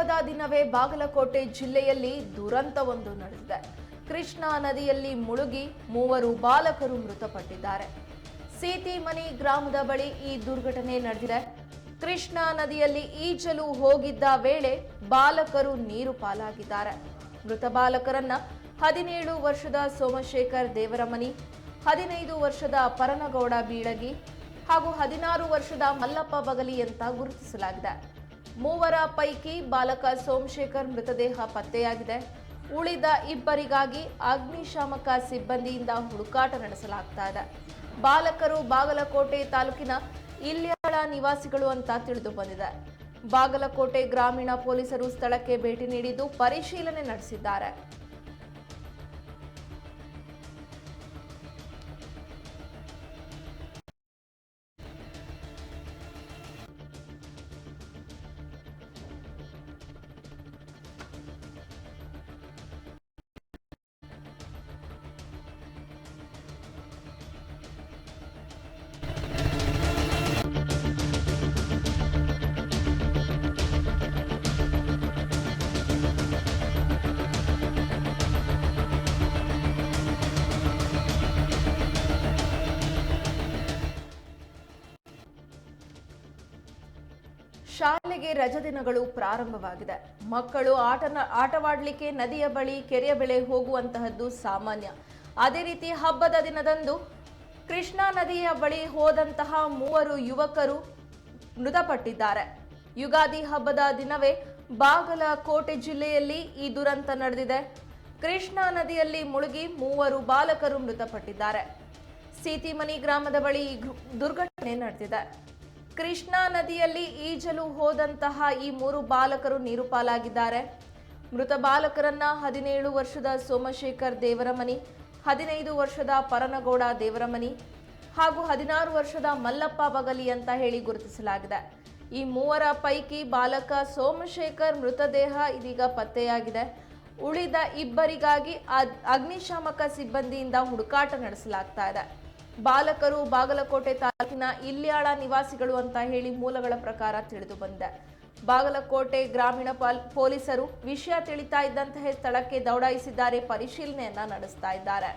ಹಬ್ಬದ ದಿನವೇ ಬಾಗಲಕೋಟೆ ಜಿಲ್ಲೆಯಲ್ಲಿ ದುರಂತವೊಂದು ನಡೆದಿದೆ. ಕೃಷ್ಣಾ ನದಿಯಲ್ಲಿ ಮುಳುಗಿ 3 ಬಾಲಕರು ಮೃತಪಟ್ಟಿದ್ದಾರೆ. ಸೀತಿಮನಿ ಗ್ರಾಮದ ಬಳಿ ಈ ದುರ್ಘಟನೆ ನಡೆದಿದೆ. ಕೃಷ್ಣಾ ನದಿಯಲ್ಲಿ ಈಜಲು ಹೋಗಿದ್ದ ವೇಳೆ ಬಾಲಕರು ನೀರು ಪಾಲಾಗಿದ್ದಾರೆ. ಮೃತ ಬಾಲಕರನ್ನ 17 ವರ್ಷದ ಸೋಮಶೇಖರ್ ದೇವರಮನಿ, 15 ವರ್ಷದ ಪರನಗೌಡ ಬೀಳಗಿ ಹಾಗೂ 16 ವರ್ಷದ ಮಲ್ಲಪ್ಪ ಬಗಲಿ ಅಂತ ಗುರುತಿಸಲಾಗಿದೆ. 3 ಪೈಕಿ ಬಾಲಕ ಸೋಮಶೇಖರ್ ಮೃತದೇಹ ಪತ್ತೆಯಾಗಿದೆ. ಉಳಿದ ಇಬ್ಬರಿಗಾಗಿ ಅಗ್ನಿಶಾಮಕ ಸಿಬ್ಬಂದಿಯಿಂದ ಹುಡುಕಾಟ ನಡೆಸಲಾಗ್ತಾ ಇದೆ. ಬಾಲಕರು ಬಾಗಲಕೋಟೆ ತಾಲೂಕಿನ ಇಲ್ಯಾಳ ನಿವಾಸಿಗಳು ಅಂತ ತಿಳಿದು ಬಂದಿದೆ. ಬಾಗಲಕೋಟೆ ಗ್ರಾಮೀಣ ಪೊಲೀಸರು ಸ್ಥಳಕ್ಕೆ ಭೇಟಿ ನೀಡಿದ್ದು ಪರಿಶೀಲನೆ ನಡೆಸಿದ್ದಾರೆ. ಶಾಲೆಗೆ ರಜಾ ದಿನಗಳು ಪ್ರಾರಂಭವಾಗಿದೆ. ಮಕ್ಕಳು ಆಟವಾಡಲಿಕ್ಕೆ ನದಿಯ ಬಳಿ, ಕೆರೆಯ ಬಳಿ ಹೋಗುವಂತಹದ್ದು ಸಾಮಾನ್ಯ. ಅದೇ ರೀತಿ ಹಬ್ಬದ ದಿನದಂದು ಕೃಷ್ಣಾ ನದಿಯ ಬಳಿ ಹೋದಂತಹ 3 ಯುವಕರು ಮೃತಪಟ್ಟಿದ್ದಾರೆ. ಯುಗಾದಿ ಹಬ್ಬದ ದಿನವೇ ಬಾಗಲಕೋಟೆ ಜಿಲ್ಲೆಯಲ್ಲಿ ಈ ದುರಂತ ನಡೆದಿದೆ. ಕೃಷ್ಣಾ ನದಿಯಲ್ಲಿ ಮುಳುಗಿ 3 ಬಾಲಕರು ಮೃತಪಟ್ಟಿದ್ದಾರೆ. ಸೀತಿಮನಿ ಗ್ರಾಮದ ಬಳಿ ಈ ದುರ್ಘಟನೆ ನಡೆದಿದೆ. ಕೃಷ್ಣಾ ನದಿಯಲ್ಲಿ ಈಜಲು ಹೋದಂತಹ ಈ 3 ಬಾಲಕರು ನೀರು ಪಾಲಾಗಿದ್ದಾರೆ. ಮೃತ ಬಾಲಕರನ್ನ 17 ವರ್ಷದ ಸೋಮಶೇಖರ್ ದೇವರಮನಿ, 15 ವರ್ಷದ ಪರನಗೌಡ ದೇವರಮನಿ ಹಾಗೂ 16 ವರ್ಷದ ಮಲ್ಲಪ್ಪ ಬಗಲಿ ಅಂತ ಹೇಳಿ ಗುರುತಿಸಲಾಗಿದೆ. ಈ 3 ಪೈಕಿ ಬಾಲಕ ಸೋಮಶೇಖರ್ ಮೃತದೇಹ ಇದೀಗ ಪತ್ತೆಯಾಗಿದೆ. ಉಳಿದ ಇಬ್ಬರಿಗಾಗಿ ಅಗ್ನಿಶಾಮಕ ಸಿಬ್ಬಂದಿಯಿಂದ ಹುಡುಕಾಟ ನಡೆಸಲಾಗ್ತಾ ಇದೆ. ಬಾಲಕರು ಬಾಗಲಕೋಟೆ ತಾಲೂಕಿನ ಇಲ್ಯಾಳ ನಿವಾಸಿಗಳು ಅಂತ ಹೇಳಿ ಮೂಲಗಳ ಪ್ರಕಾರ ತಿಳಿದು ಬಂದಿದೆ. ಬಾಗಲಕೋಟೆ ಗ್ರಾಮೀಣ ಪೊಲೀಸರು ವಿಷಯ ತಿಳಿತಾ ಇದ್ದಂತಹ ಸ್ಥಳಕ್ಕೆ ದೌಡಾಯಿಸಿದ್ದಾರೆ, ಪರಿಶೀಲನೆಯನ್ನ ನಡೆಸ್ತಾ ಇದ್ದಾರೆ.